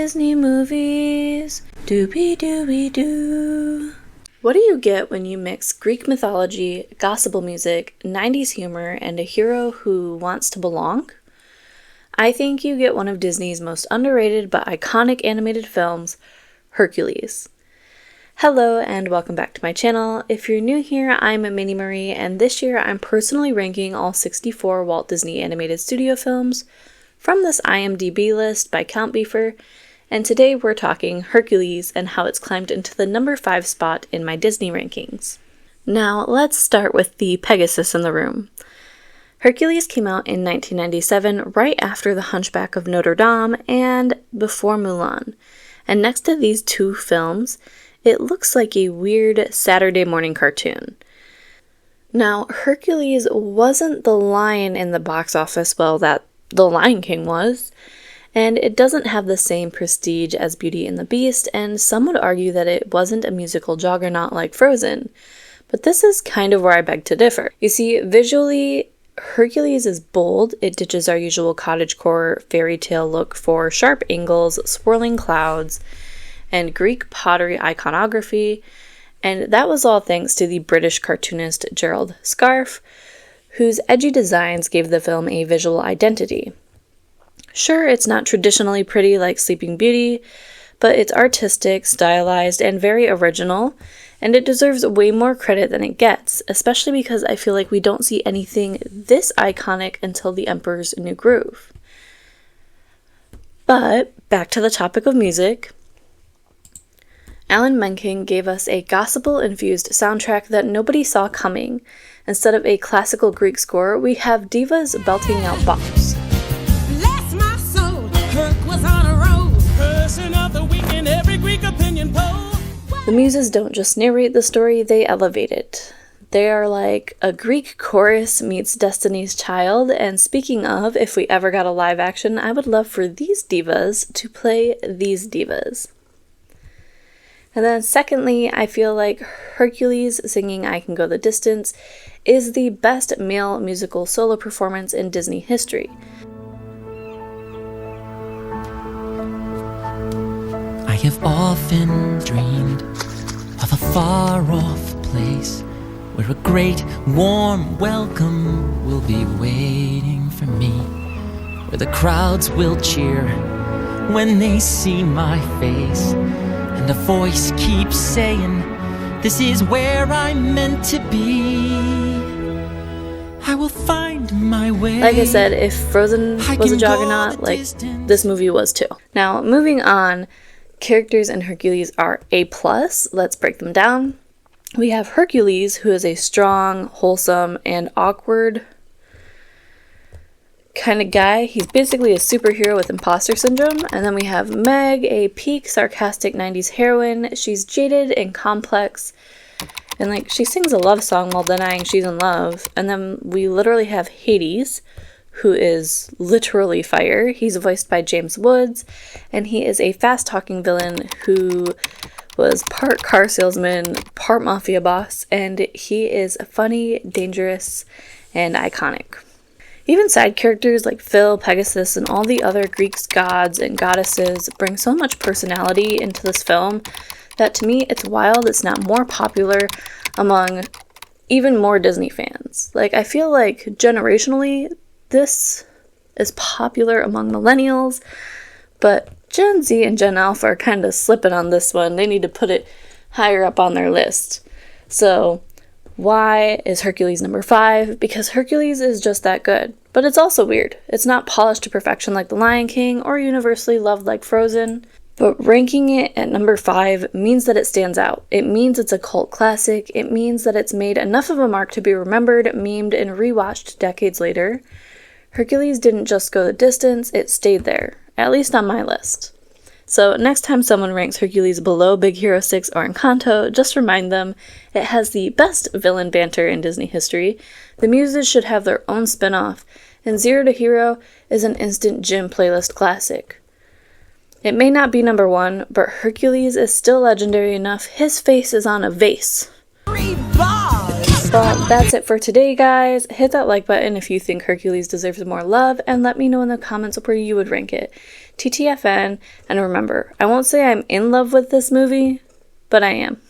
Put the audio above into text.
Disney movies. Doobie-doobie-doo. What do you get when you mix Greek mythology, gospel music, 90s humor, and a hero who wants to belong? I think you get one of Disney's most underrated but iconic animated films, Hercules. Hello and welcome back to my channel. If you're new here, I'm Minimarie, and this year I'm personally ranking all 64 Walt Disney Animated Studio films from this IMDb list by Count Beefer, and today we're talking Hercules and how it's climbed into the number 5 spot in my Disney rankings. Now let's start with the Pegasus in the room. Hercules came out in 1997, right after The Hunchback of Notre Dame and before Mulan. And next to these two films, it looks like a weird Saturday morning cartoon. Now, Hercules wasn't the lion in the box office, that The Lion King was, and it doesn't have the same prestige as Beauty and the Beast, and some would argue that it wasn't a musical juggernaut like Frozen. But this is kind of where I beg to differ. You see, visually, Hercules is bold. It ditches our usual cottagecore fairy tale look for sharp angles, swirling clouds, and Greek pottery iconography, and that was all thanks to the British cartoonist Gerald Scarfe, whose edgy designs gave the film a visual identity. Sure, it's not traditionally pretty like Sleeping Beauty, but it's artistic, stylized, and very original, and it deserves way more credit than it gets, especially because I feel like we don't see anything this iconic until The Emperor's New Groove. But, back to the topic of music, Alan Menken gave us a gospel-infused soundtrack that nobody saw coming. Instead of a classical Greek score, we have divas belting out bops. Bless my soul, Herc was on a roll. Person of the week in every Greek opinion poll. The muses don't just narrate the story, they elevate it. They are like a Greek chorus meets Destiny's Child, and speaking of, if we ever got a live action, I would love for these divas to play these divas. And then secondly, I feel like Hercules singing I Can Go the Distance is the best male musical solo performance in Disney history. I have often dreamed of a far-off place where a great warm welcome will be waiting for me, where the crowds will cheer when they see my face. And a voice keeps saying, this is where I'm meant to be. I will find my way. Like I said, if Frozen was a juggernaut, this movie was too. Now, moving on, characters in Hercules are A+. Let's break them down. We have Hercules, who is a strong, wholesome, and awkward kind of guy. He's basically a superhero with imposter syndrome. And then we have Meg, a peak sarcastic 90s heroine. She's jaded and complex, and she sings a love song while denying she's in love. And then we literally have Hades, who is literally fire. He's voiced by James Woods, and he is a fast-talking villain who was part car salesman, part mafia boss, and he is funny, dangerous, and iconic. Even side characters like Phil, Pegasus, and all the other Greek gods and goddesses bring so much personality into this film that to me it's wild it's not more popular among even more Disney fans. I feel like generationally this is popular among millennials, but Gen Z and Gen Alpha are kind of slipping on this one. They need to put it higher up on their list. So why is Hercules number 5? Because Hercules is just that good. But it's also weird. It's not polished to perfection like The Lion King or universally loved like Frozen. But ranking it at number 5 means that it stands out. It means it's a cult classic. It means that it's made enough of a mark to be remembered, memed, and rewatched decades later. Hercules didn't just go the distance, it stayed there. At least on my list. So next time someone ranks Hercules below Big Hero 6 or Encanto, just remind them it has the best villain banter in Disney history, the muses should have their own spin-off, and Zero to Hero is an instant gym playlist classic. It may not be number 1, but Hercules is still legendary enough his face is on a vase. 3 bars! Well, that's it for today, guys. Hit that like button if you think Hercules deserves more love, and let me know in the comments where you would rank it. TTFN, and remember, I won't say I'm in love with this movie, but I am.